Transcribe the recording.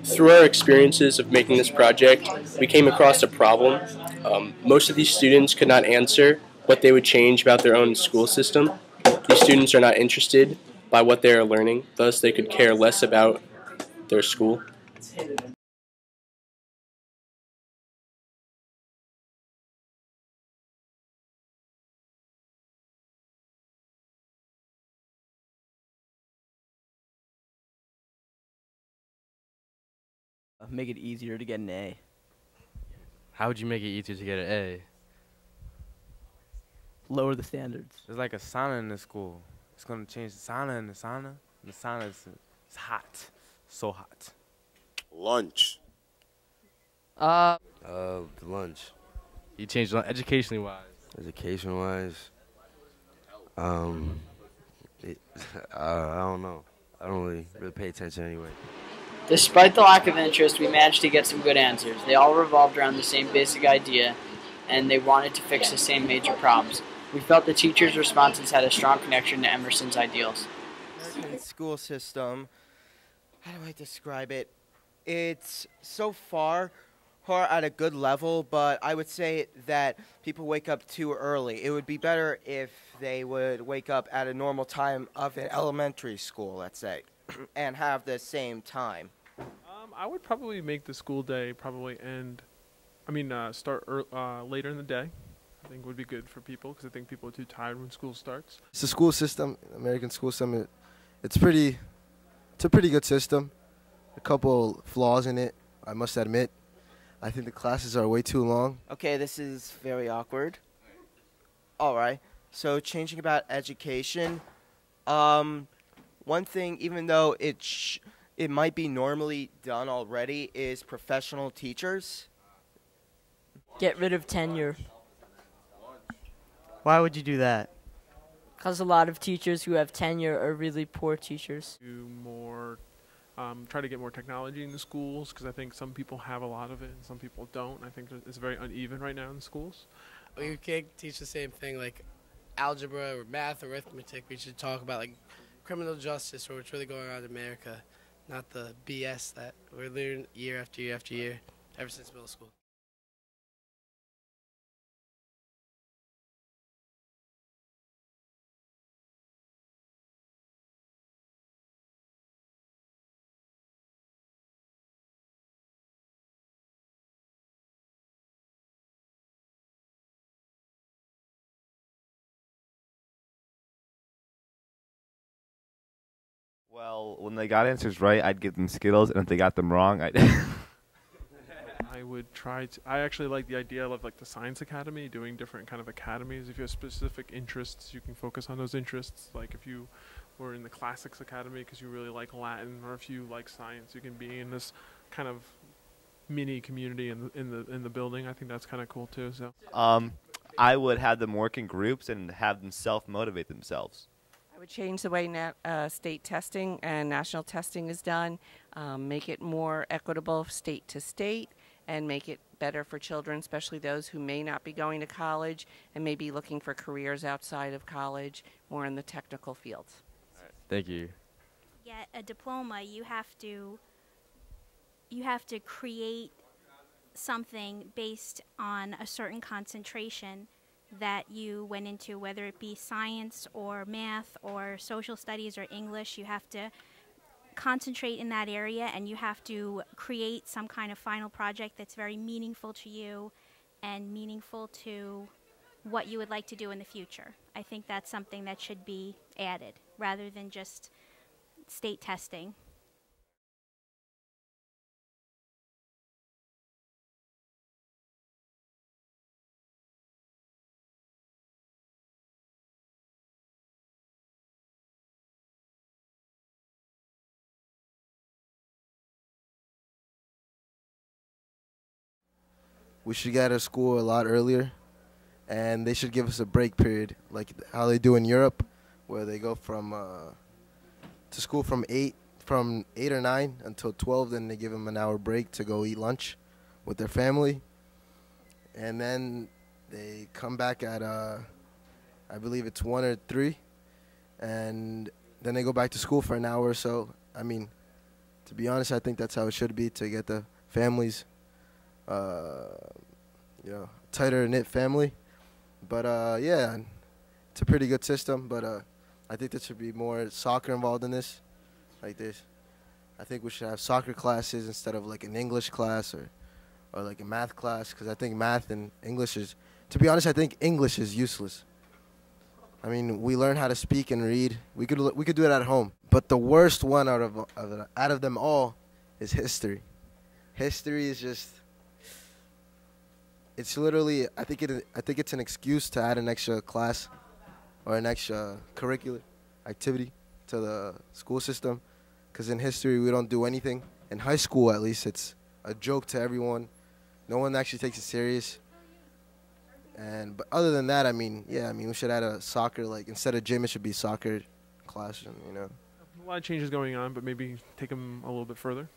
Through our experiences of making this project, we came across a problem. Most of these students could not answer what they would change about their own school system. These students are not interested by what they are learning, thus they could care less about their school. Make it easier to get an A. How would you make it easier to get an A? Lower the standards. There's like a sauna in the school. It's gonna change the sauna and the sauna. And the sauna is it's hot, so hot. Lunch. The lunch. You changed it educationally wise. Education wise, I don't know. I don't really pay attention anyway. Despite the lack of interest, we managed to get some good answers. They all revolved around the same basic idea, and they wanted to fix the same major problems. We felt the teachers' responses had a strong connection to Emerson's ideals. American school system, how do I describe it? It's so far at a good level, but I would say that people wake up too early. It would be better if they would wake up at a normal time of an elementary school, let's say, and have the same time. I would probably make the school day start later in the day. I think would be good for people because I think people are too tired when school starts. It's the school system, American school system. It's a pretty good system. A couple flaws in it, I must admit. I think the classes are way too long. Okay, this is very awkward. All right, so changing about education. One thing, even though it might be normally done already, is professional teachers. Get rid of tenure. Why would you do that? Because a lot of teachers who have tenure are really poor teachers. Do more, try to get more technology in the schools because I think some people have a lot of it and some people don't. I think it's very uneven right now in schools. We can't teach the same thing like algebra or math or arithmetic. We should talk about like criminal justice or what's really going on in America, not the BS that we're learning year after year after year ever since middle school. Well, when they got answers right, I'd give them Skittles, and if they got them wrong, I'd. I would try to. I actually like the idea of like the science academy, doing different kind of academies. If you have specific interests, you can focus on those interests. Like if you were in the classics academy because you really like Latin, or if you like science, you can be in this kind of mini community in the building. I think that's kind of cool too. So. I would have them work in groups and have them self-motivate themselves. I would change the way state testing and national testing is done, make it more equitable state to state, and make it better for children, especially those who may not be going to college and may be looking for careers outside of college, more in the technical fields. All right, thank you. Get a diploma, you have to create something based on a certain concentration that you went into, whether it be science or math or social studies or English. You have to concentrate in that area and you have to create some kind of final project that's very meaningful to you and meaningful to what you would like to do in the future. I think that's something that should be added rather than just state testing. We should get out of school a lot earlier, and they should give us a break period, like how they do in Europe, where they go to school from 8 or 9 until 12. Then they give them an hour break to go eat lunch with their family, and then they come back at I believe it's 1 or 3, and then they go back to school for an hour or so. I mean, To be honest, I think that's how it should be to get the families, tighter knit family. But yeah, it's a pretty good system. But I think there should be more soccer involved in this, like this. I think we should have soccer classes instead of like an English class or like a math class, because I think math and English is, to be honest, I think English is useless. I mean, we learn how to speak and read. We could do it at home. But the worst one out of them all is history. History is just, it's literally, I think it's an excuse to add an extra class or an extra curricular activity to the school system. Because in history, we don't do anything. In high school, at least, it's a joke to everyone. No one actually takes it serious. But other than that, I mean, we should add a soccer, like, instead of gym, it should be soccer classroom, A lot of changes going on, but maybe take them a little bit further.